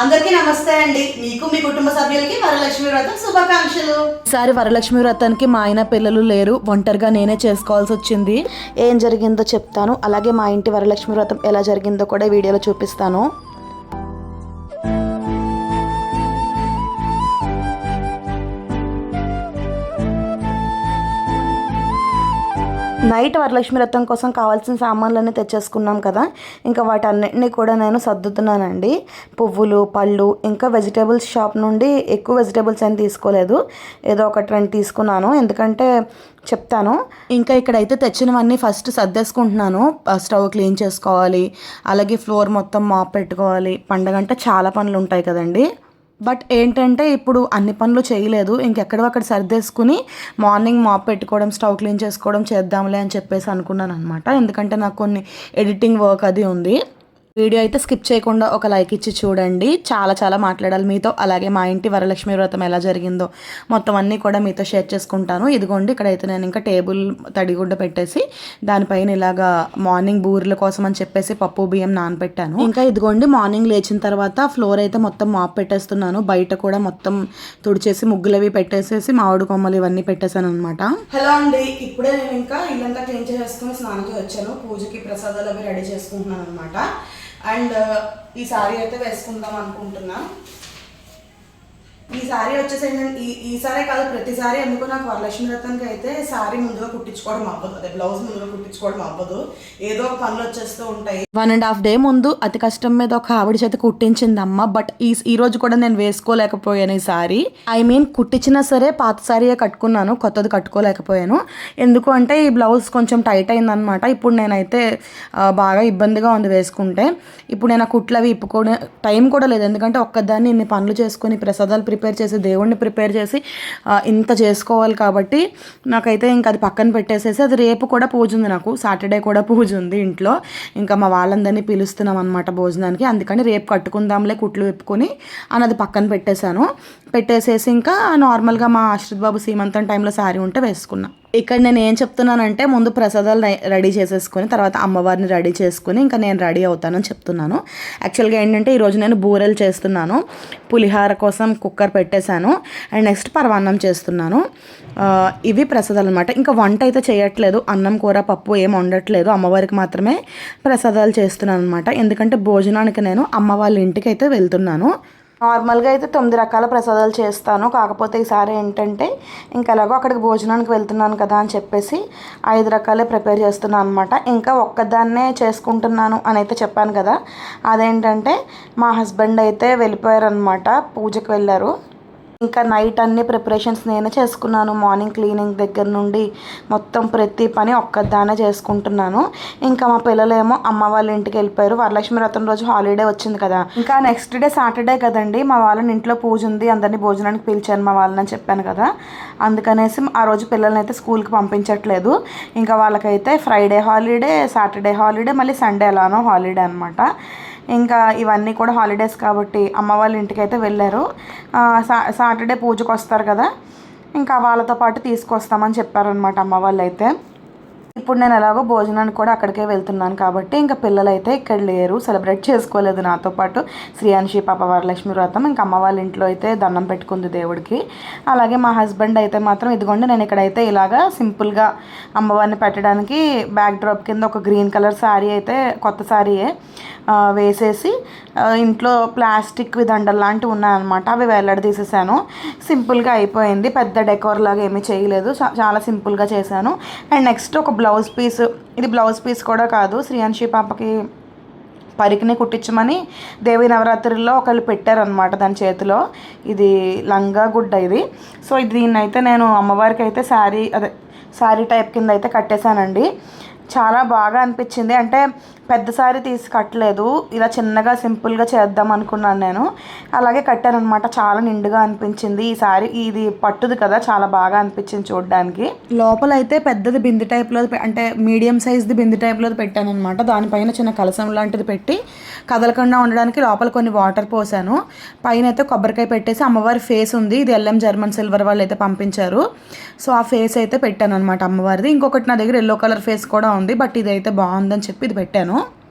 అందరికీ నమస్తే అండి. మీకు మీ కుటుంబ సభ్యులకి వరలక్ష్మి వ్రతం శుభాకాంక్షలు. ఈసారి వరలక్ష్మి వ్రతానికి మా ఆయన పిల్లలు లేరు, ఒంటరిగా నేనే చేసుకోవాల్సి వచ్చింది. ఏం జరిగిందో చెప్తాను, అలాగే మా ఇంటి వరలక్ష్మి వ్రతం ఎలా జరిగిందో కూడా వీడియోలో చూపిస్తాను. నైట్ వరలక్ష్మి వ్రతం కోసం కావాల్సిన సామాన్లన్నీ తెచ్చేసుకున్నాం కదా, ఇంకా వాటన్నిటిని కూడా నేను సర్దుతున్నానండి. పువ్వులు, పళ్ళు, ఇంకా వెజిటేబుల్స్ షాప్ నుండి ఎక్కువ వెజిటేబుల్స్ అని తీసుకోలేదు, ఏదో ఒకటి రెండు తీసుకున్నాను. ఎందుకంటే చెప్తాను. ఇంకా ఇక్కడైతే తెచ్చినవన్నీ ఫస్ట్ సర్దేసుకుంటున్నాను. స్టవ్ క్లీన్ చేసుకోవాలి, అలాగే ఫ్లోర్ మొత్తం మాప్ పెట్టుకోవాలి. పండగ అంటే చాలా పనులు ఉంటాయి కదండి. బట్ ఏంటంటే ఇప్పుడు అన్ని పనులు చేయలేదు, ఇంకెక్కడో అక్కడ సర్దేసుకుని మార్నింగ్ మాప్ పెట్టుకోవడం, స్టవ్ క్లీన్ చేసుకోవడం చేద్దాంలే అని చెప్పేసి అనుకున్నాను అనమాట. ఎందుకంటే నాకు కొన్ని ఎడిటింగ్ వర్క్ అది ఉంది. వీడియో అయితే స్కిప్ చేయకుండా ఒక లైక్ ఇచ్చి చూడండి. చాలా మాట్లాడాలి మీతో. అలాగే మా ఇంటి వరలక్ష్మి వ్రతం ఎలా జరిగిందో మొత్తం అన్నీ కూడా మీతో షేర్ చేసుకుంటాను. ఇదిగోండి, ఇక్కడైతే నేను ఇంకా టేబుల్ తడిగుడ్డ పెట్టేసి దానిపైన ఇలాగా మార్నింగ్ బూరెల కోసం అని చెప్పేసి పప్పు బియ్యం నానబెట్టాను. ఇంకా ఇదిగోండి, మార్నింగ్ లేచిన తర్వాత ఫ్లోర్ అయితే మొత్తం మాప్ పెట్టేస్తున్నాను. బయట కూడా మొత్తం తుడిచేసి ముగ్గులవి పెట్టేసేసి మామిడి కొమ్మలు ఇవన్నీ పెట్టేశాను అనమాట. హలో అండి, ఇప్పుడే నేను ఇంకా ఇల్లంతా క్లీన్ చేసుకుని స్నానంకి వచ్చాను. పూజకి ప్రసాదాలు అవి రెడీ చేసుకుంటున్నాను అనమాట. అండ్ ఈ సారీ అయితే వేసుకుందాం అనుకుంటున్నా. ఈ సారీ వచ్చేసి ఏంటంటే ఈ సారీ కాదు, ప్రతిసారి ఎందుకో నాకు వరలక్ష్మి వ్రతానికి అయితే సారీ ముందుగా కుట్టించుకోవడం అవ్వదు, అదే బ్లౌజ్ ముందుగా కుట్టించుకోవడం అవ్వదు. ఏదో ఒక పనులు వచ్చేస్తూ ఉంటాయి. 1.5 day ముందు అతి కష్టం మీద ఒక ఆవిడ చేత కుట్టించింది అమ్మ. బట్ ఈ రోజు కూడా నేను వేసుకోలేకపోయాను ఈ సారీ. కుట్టించినా సరే పాత సారీయే కట్టుకున్నాను, కొత్తది కట్టుకోలేకపోయాను. ఎందుకు అంటే ఈ బ్లౌజ్ కొంచెం టైట్ అయిందనమాట. ఇప్పుడు నేనైతే బాగా ఇబ్బందిగా ఉంది వేసుకుంటే. ఇప్పుడు నేను ఆ కుట్లు అవి ఇప్పుకోనే టైం కూడా లేదు, ఎందుకంటే ఒక్కదాన్ని ఇన్ని పనులు చేసుకుని ప్రసాదాలు ప్రిపేర్ చేసి దేవుణ్ణి ప్రిపేర్ చేసి ఇంత చేసుకోవాలి కాబట్టి నాకైతే ఇంకా అది పక్కన పెట్టేసేసి, అది రేపు కూడా పూజ ఉంది, నాకు సాటర్డే కూడా పూజ ఉంది ఇంట్లో. ఇంకా మా వాళ్ళందరినీ పిలుస్తున్నాం అనమాట భోజనానికి. అందుకని రేపు కట్టుకుందాంలే కుట్లు విప్పుకొని అన్నది పక్కన పెట్టేసేసి ఇంకా నార్మల్గా మా ఆశ్రిత్ బాబు సీమంతం టైంలో సారీ ఉంటే వేసుకున్నా. ఇక్కడ నేను ఏం చెప్తున్నానంటే, ముందు ప్రసాదాలు రెడీ చేసేసుకొని తర్వాత అమ్మవారిని రెడీ చేసుకుని ఇంకా నేను రెడీ అవుతానని చెప్తున్నాను. యాక్చువల్గా ఏంటంటే ఈరోజు నేను బూరెలు చేస్తున్నాను. పులిహార కోసం కుక్కర్ పెట్టేశాను. అండ్ నెక్స్ట్ పరమాన్నం చేస్తున్నాను. ఇవి ప్రసాదాలు అనమాట. ఇంకా వంట అయితే చేయట్లేదు, అన్నం కూర పప్పు ఏం వండట్లేదు, అమ్మవారికి మాత్రమే ప్రసాదాలు చేస్తున్నాను అనమాట. ఎందుకంటే భోజనానికి నేను అమ్మ వాళ్ళ ఇంటికి అయితే వెళ్తున్నాను. నార్మల్గా అయితే 9 రకాల ప్రసాదాలు చేస్తాను, కాకపోతే ఈసారి ఏంటంటే ఇంకా ఎలాగో అక్కడికి భోజనానికి వెళ్తున్నాను కదా అని చెప్పేసి 5 రకాలే ప్రిపేర్ చేస్తున్నాను అనమాట. ఇంకా ఒక్కదాన్నే చేసుకుంటున్నాను అని అయితే చెప్పాను కదా, అదేంటంటే మా హస్బెండ్ అయితే వెళ్ళిపోయారనమాట, పూజకి వెళ్ళారు. ఇంకా నైట్ అన్ని ప్రిపరేషన్స్ నేనే చేసుకున్నాను. మార్నింగ్ క్లీనింగ్ దగ్గర నుండి మొత్తం ప్రతి పని ఒక్కదానే చేసుకుంటున్నాను. ఇంకా మా పిల్లలేమో అమ్మ వాళ్ళ ఇంటికి వెళ్ళిపోయారు. వరలక్ష్మి వ్రతం రోజు హాలిడే వచ్చింది కదా, ఇంకా నెక్స్ట్ డే సాటర్డే కదండి, మా వాళ్ళని ఇంట్లో పూజ ఉంది, అందరినీ భోజనానికి పిలిచాను మా వాళ్ళని చెప్పాను కదా. అందుకనేసి ఆ రోజు పిల్లల్ని అయితే స్కూల్కి పంపించట్లేదు. ఇంకా వాళ్ళకైతే ఫ్రైడే హాలిడే, సాటర్డే హాలిడే, మళ్ళీ సండే ఎలానో హాలిడే అనమాట. ఇంకా ఇవన్నీ కూడా హాలిడేస్ కాబట్టి అమ్మ వాళ్ళ ఇంటికి అయితే వెళ్ళారు. సాటర్డే పూజకు వస్తారు కదా, ఇంకా వాళ్ళతో పాటు తీసుకొస్తామని చెప్పారనమాట అమ్మ వాళ్ళు అయితే. ఇప్పుడు నేను ఎలాగో భోజనానికి కూడా అక్కడికే వెళ్తున్నాను కాబట్టి ఇంకా పిల్లలు అయితే ఇక్కడ లేరు, సెలబ్రేట్ చేసుకోలేదు నాతో పాటు. శ్రీయాన్షి పాప వరలక్ష్మి వ్రతం ఇంకా అమ్మ వాళ్ళ ఇంట్లో అయితే దండం పెట్టుకుంది దేవుడికి. అలాగే మా హస్బెండ్ అయితే మాత్రం ఇదిగోండి, నేను ఇక్కడైతే ఇలాగా సింపుల్గా అమ్మవారిని పెట్టడానికి బ్యాక్ డ్రాప్ కింద ఒక గ్రీన్ కలర్ శారీ అయితే, కొత్త శారీయే వేసేసి ఇంట్లో ప్లాస్టిక్వి దండలు లాంటివి ఉన్నాయన్నమాట, అవి వేలాడదీసేసాను. సింపుల్గా అయిపోయింది, పెద్ద డెకోర్ లాగా ఏమీ చేయలేదు, చాలా సింపుల్గా చేశాను. అండ్ నెక్స్ట్ ఒక బ్లౌజ్ పీస్, ఇది బ్లౌజ్ పీస్ కూడా కాదు, శ్రీయాన్షి పాపకి పరికిని కుట్టించమని దేవి నవరాత్రుల్లో ఒకళ్ళు పెట్టారనమాట దాని చేతిలో. ఇది లంగా గుడ్డ ఇది. సో దీన్ని అయితే నేను అమ్మవారికి అయితే శారీ టైప్ కింద అయితే కట్టేశానండి. చాలా బాగా అనిపించింది. అంటే పెద్ద సారీ తీసి కట్టలేదు, ఇలా చిన్నగా సింపుల్గా చేద్దాం అనుకున్నాను నేను, అలాగే కట్టానమాట. చాలా నిండుగా అనిపించింది. ఈ సారీ ఇది పట్టుది కదా, చాలా బాగా అనిపించింది చూడడానికి. లోపల అయితే పెద్దది బింది టైప్లో, అంటే మీడియం సైజ్ది బింది టైప్లో పెట్టాను అనమాట. దానిపైన చిన్న కలసం లాంటిది పెట్టి కదలకుండా ఉండడానికి లోపల కొన్ని వాటర్ పోసాను. పైన అయితే కొబ్బరికాయ పెట్టేసి అమ్మవారి ఫేస్ ఉంది, ఇది ఎల్ఎం జర్మన్ సిల్వర్ వాళ్ళు అయితే పంపించారు. సో ఆ ఫేస్ అయితే పెట్టాను అనమాట అమ్మవారిది. ఇంకొకటి నా దగ్గర ఎల్లో కలర్ ఫేస్ కూడా ఉంది, బట్ ఇదైతే బాగుందని చెప్పి ఇది పెట్టాను.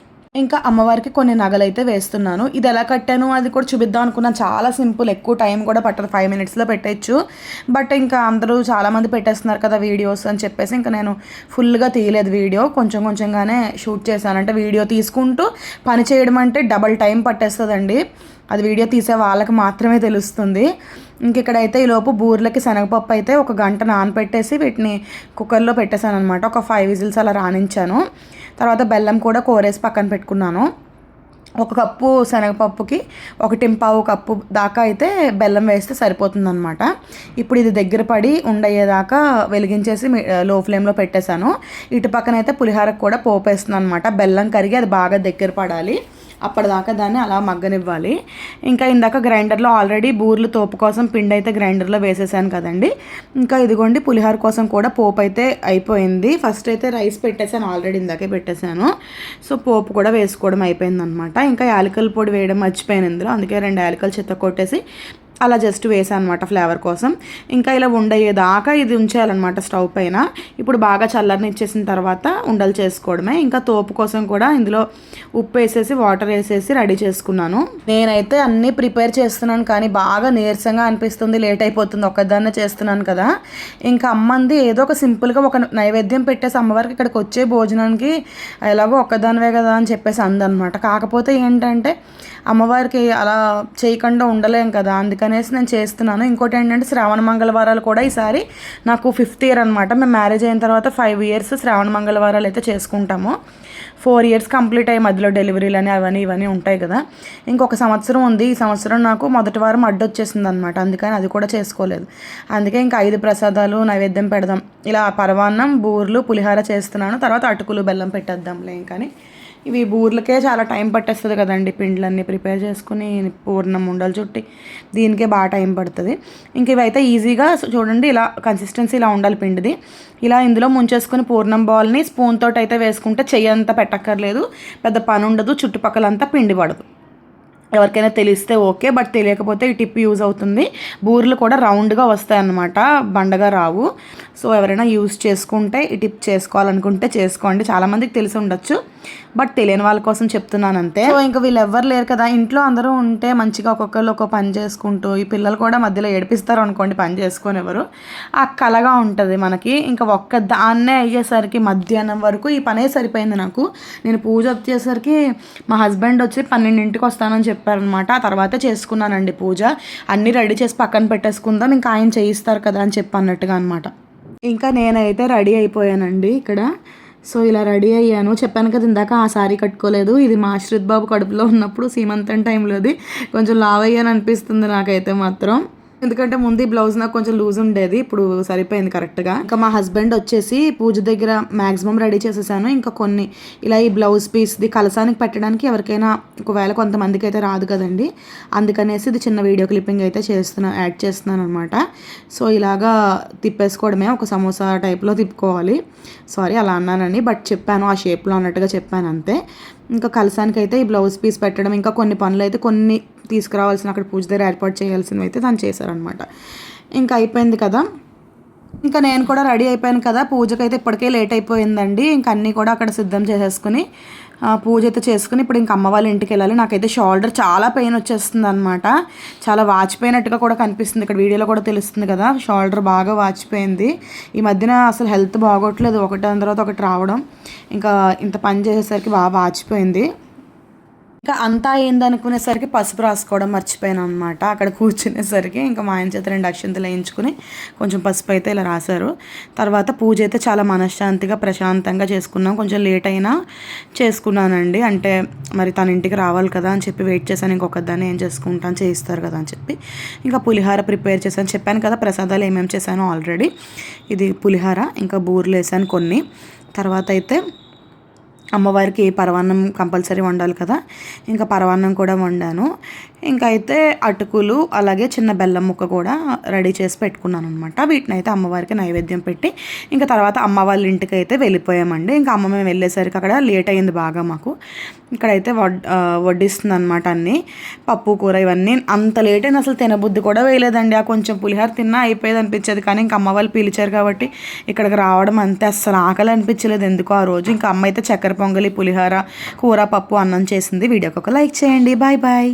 ఇంకా అమ్మవారికి కొన్ని నగలైతే వేస్తున్నాను. ఇది ఎలా కట్టాను అది కూడా చూపిద్దాం అనుకున్నాను. చాలా సింపుల్, ఎక్కువ టైం కూడా పట్టదు, 5 minutesలో పెట్టచ్చు. బట్ ఇంకా అందరూ చాలామంది పెట్టేస్తున్నారు కదా వీడియోస్ అని చెప్పేసి ఇంకా నేను ఫుల్గా తీయలేదు వీడియో, కొంచెం కొంచెంగానే షూట్ చేశాను. అంటే వీడియో తీసుకుంటూ పని చేయడం అంటే డబల్ టైం పట్టేస్తుందండి. అది వీడియో తీసే వాళ్ళకి మాత్రమే తెలుస్తుంది. ఇంక ఇక్కడైతే ఈలోపు బూర్లకి శనగపప్పు అయితే 1 గంట నానపెట్టేసి వీటిని కుక్కర్లో పెట్టేశాను అనమాట. ఒక 5 విజిల్స్ అలా రానించాను. తర్వాత బెల్లం కూడా కోరేసి పక్కన పెట్టుకున్నాను. 1 కప్పు శనగపప్పుకి 1.25 కప్పు దాకా అయితే బెల్లం వేస్తే సరిపోతుందన్నమాట. ఇప్పుడు ఇది దగ్గర పడి ఉండయ్యేదాకా వెలిగించేసి లో ఫ్లేమ్లో పెట్టేశాను. ఇటు పక్కన అయితే పులిహోరకు కూడా పోపు వేస్తున్నాను అనమాట. బెల్లం కరిగి అది బాగా దగ్గర పడాలి, అప్పటిదాకా దాన్ని అలా మగ్గనివ్వాలి. ఇంకా ఇందాక గ్రైండర్లో ఆల్రెడీ బూర్లు తోపు కోసం పిండి అయితే గ్రైండర్లో వేసేసాను కదండి. ఇంకా ఇదిగోండి పులిహోర కోసం కూడా పోపు అయితే అయిపోయింది. ఫస్ట్ అయితే రైస్ పెట్టేసాను, ఆల్రెడీ ఇందాకే పెట్టేశాను. సో పోపు కూడా వేసుకోవడం అయిపోయింది అనమాట. ఇంకా యాలకుల పొడి వేయడం మర్చిపోయాను ఇందులో, అందుకే 2 యాలకులు చెత్త కొట్టేసి అలా జస్ట్ వేసాను అనమాట ఫ్లేవర్ కోసం. ఇంకా ఇలా ఉండయ్యేదాకా ఇది ఉంచేయాలన్నమాట స్టవ్ పైన. ఇప్పుడు బాగా చల్లరిని ఇచ్చేసిన తర్వాత ఉండలు చేసుకోవడమే. ఇంకా తోపు కోసం కూడా ఇందులో ఉప్పు వేసేసి వాటర్ వేసేసి రెడీ చేసుకున్నాను. నేనైతే అన్నీ ప్రిపేర్ చేస్తున్నాను కానీ బాగా నీరసంగా అనిపిస్తుంది, లేట్ అయిపోతుంది, ఒక్కదాన్నే చేస్తున్నాను కదా. ఇంకా అమ్మంది ఏదో ఒక సింపుల్గా ఒక నైవేద్యం పెట్టేసి అమ్మవారికి ఇక్కడికి వచ్చే భోజనానికి ఎలాగో ఒక్కదానివే కదా అని చెప్పేసి అందనమాట. కాకపోతే ఏంటంటే అమ్మవారికి అలా చేయకుండా ఉండలేం కదా, అందుకనేసి నేను చేస్తున్నాను. ఇంకోటి ఏంటంటే శ్రావణ మంగళవారాలు కూడా ఈసారి నాకు 5th ఇయర్ అనమాట. మేము మ్యారేజ్ అయిన తర్వాత 5 years శ్రావణ మంగళవారాలు అయితే చేసుకుంటాము. 4 years కంప్లీట్ అయ్యి మధ్యలో డెలివరీలు అని అవన్నీ ఇవన్నీ ఉంటాయి కదా. ఇంకొక సంవత్సరం ఉంది. ఈ సంవత్సరం నాకు మొదటి వారం అడ్డొచ్చేసింది అనమాట, అందుకని అది కూడా చేసుకోలేదు. అందుకే ఇంకా 5 ప్రసాదాలు నైవేద్యం పెడదాం, ఇలా పరవాన్నం, బూర్లు, పులిహార చేస్తున్నాను. తర్వాత అటుకులు బెల్లం పెట్టేద్దాంలే. కానీ ఇవి బూర్లకే చాలా టైం పట్టేస్తుంది కదండి, పిండ్లన్నీ ప్రిపేర్ చేసుకుని పూర్ణం ఉండలు చుట్టి దీనికే బాగా టైం పడుతుంది. ఇంక ఇవైతే ఈజీగా చూడండి ఇలా కన్సిస్టెన్సీ ఇలా ఉండాలి పిండిది. ఇలా ఇందులో ముంచేసుకుని పూర్ణం బాల్ని స్పూన్ తోటి అయితే వేసుకుంటే చెయ్యి అంతా పెట్టక్కర్లేదు, పెద్ద పని ఉండదు, చుట్టుపక్కలంతా పిండి పడదు. ఎవరికైనా తెలిస్తే ఓకే, బట్ తెలియకపోతే ఈ టిప్ యూజ్ అవుతుంది. బూర్లు కూడా రౌండ్గా వస్తాయి అన్నమాట, బండగా రావు. సో ఎవరైనా యూజ్ చేసుకుంటే ఈ టిప్ చేసుకోవాలనుకుంటే చేసుకోండి. చాలామందికి తెలిసి ఉండొచ్చు, బట్ తెలియని వాళ్ళ కోసం చెప్తున్నాను అంతే. సో ఇంకా వీళ్ళు ఎవ్వరు లేరు కదా ఇంట్లో, అందరూ ఉంటే మంచిగా ఒక్కొక్కరు ఒక్కో పని చేసుకుంటూ, ఈ పిల్లలు కూడా మధ్యలో ఏడిపిస్తారు అనుకోండి పని చేసుకొని ఎవరు, ఆ కలగా ఉంటుంది మనకి. ఇంకా ఒక్క దాన్నే అయ్యేసరికి మధ్యాహ్నం వరకు ఈ పనే సరిపోయింది నాకు. నేను పూజ వచ్చేసరికి మా హస్బెండ్ వచ్చి 12ంటికి వస్తానని చెప్పారనమాట. ఆ తర్వాత చేసుకున్నానండి పూజ. అన్నీ రెడీ చేసి పక్కన పెట్టేసుకుందాం, ఇంకా ఆయన చేయిస్తారు కదా అని చెప్పి అన్నట్టుగా అనమాట. ఇంకా నేనైతే రెడీ అయిపోయానండి ఇక్కడ. సో ఇలా రెడీ అయ్యాను, చెప్పాను కదా ఇందాక ఆ శారీ కట్టుకోలేదు. ఇది మా ఆశ్రిత్ బాబు కడుపులో ఉన్నప్పుడు సీమంతం టైంలోది. కొంచెం లావ్ అయ్యాను అనిపిస్తుంది నాకైతే మాత్రం, ఎందుకంటే ముందు ఈ బ్లౌజ్ నాకు కొంచెం లూజ్ ఉండేది, ఇప్పుడు సరిపోయింది కరెక్ట్గా. ఇంకా మా హస్బెండ్ వచ్చేసి పూజ దగ్గర మ్యాక్సిమం రెడీ చేసేసాను. ఇంకా కొన్ని ఇలా ఈ బ్లౌజ్ పీస్ది కలసానికి పెట్టడానికి ఎవరికైనా ఒకవేళ కొంతమందికి అయితే రాదు కదండి, అందుకనేసి ఇది చిన్న వీడియో క్లిప్పింగ్ అయితే యాడ్ చేస్తున్నాను అనమాట. సో ఇలాగా తిప్పేసుకోవడమే, ఒక సమోసా టైప్లో తిప్పుకోవాలి. సారీ అలా అన్నానండి, బట్ చెప్పాను ఆ షేప్లో అన్నట్టుగా చెప్పాను అంతే. ఇంకా కలసానికి అయితే ఈ బ్లౌజ్ పీస్ పెట్టడం, ఇంకా కొన్ని పనులు అయితే కొన్ని తీసుకురావాల్సిన అక్కడ పూజ దగ్గర ఏర్పాటు చేయాల్సినవి అయితే దాన్ని చేశారనమాట. ఇంకా అయిపోయింది కదా, ఇంకా నేను కూడా రెడీ అయిపోయాను కదా. పూజకైతే ఇప్పటికే లేట్ అయిపోయిందండి. ఇంకా అన్నీ కూడా అక్కడ సిద్ధం చేసేసుకుని పూజ అయితే చేసుకుని ఇప్పుడు ఇంకా అమ్మ వాళ్ళ ఇంటికి వెళ్ళాలి. నాకైతే షోల్డర్ చాలా పెయిన్ వచ్చేస్తుంది అనమాట, చాలా వాచిపోయినట్టుగా కూడా కనిపిస్తుంది. ఇక్కడ వీడియోలో కూడా తెలుస్తుంది కదా, షోల్డర్ బాగా వాచిపోయింది. ఈ మధ్యన అసలు హెల్త్ బాగోట్లేదు, ఒకటి దాని తర్వాత ఒకటి రావడం. ఇంకా ఇంత పని చేసేసరికి బాగా వాచిపోయింది. ఇంకా అంతా ఏందనుకునేసరికి పసుపు రాసుకోవడం మర్చిపోయాను అనమాట. అక్కడ కూర్చునేసరికి ఇంకా మా ఆయన చేత 2 అక్షంతలు వేయించుకుని కొంచెం పసుపు అయితే ఇలా రాశారు. తర్వాత పూజ అయితే చాలా మనశ్శాంతిగా ప్రశాంతంగా చేసుకున్నాం. కొంచెం లేట్ అయినా చేసుకున్నానండి, అంటే మరి తన ఇంటికి రావాలి కదా అని చెప్పి వెయిట్ చేశాను. ఇంకొకదాన్ని ఏం చేసుకుంటాను, చేయిస్తారు కదా అని చెప్పి. ఇంకా పులిహార ప్రిపేర్ చేశాను, చెప్పాను కదా ప్రసాదాలు ఏమేమి చేశానో ఆల్రెడీ. ఇది పులిహార, ఇంకా బూర్లు వేసాను కొన్ని. తర్వాత అయితే అమ్మవారికి పరవాన్నం కంపల్సరీ వండాలి కదా, ఇంకా పరవాన్నం కూడా వండాను. ఇంకా అయితే అటుకులు అలాగే చిన్న బెల్లం ముక్క కూడా రెడీ చేసి పెట్టుకున్నాను అనమాట. వీటిని అయితే అమ్మవారికి నైవేద్యం పెట్టి ఇంకా తర్వాత అమ్మ వాళ్ళ ఇంటికి అయితే వెళ్ళిపోయామండి. ఇంకా అమ్మ మేము వెళ్ళేసరికి అక్కడ లేట్ అయ్యింది బాగా మాకు. ఇక్కడైతే వడ్డిస్తుంది అనమాట అన్నీ, పప్పు కూర ఇవన్నీ. అంత లేట్ అయినా అసలు తినబుద్ధి కూడా వేయలేదండి. ఆ కొంచెం పులిహోర తిన్నా అయిపోయేది అనిపించేది, కానీ ఇంకా అమ్మ వాళ్ళు పిలిచారు కాబట్టి ఇక్కడికి రావడం అంతే. అస్సలు ఆకలి అనిపించలేదు ఎందుకో ఆ రోజు. ఇంకా అమ్మ అయితే చక్కెర పొంగలి, పులిహోర, కూర, పప్పు, అన్నం చేసింది. వీడియోకి ఒక లైక్ చేయండి. Bye bye.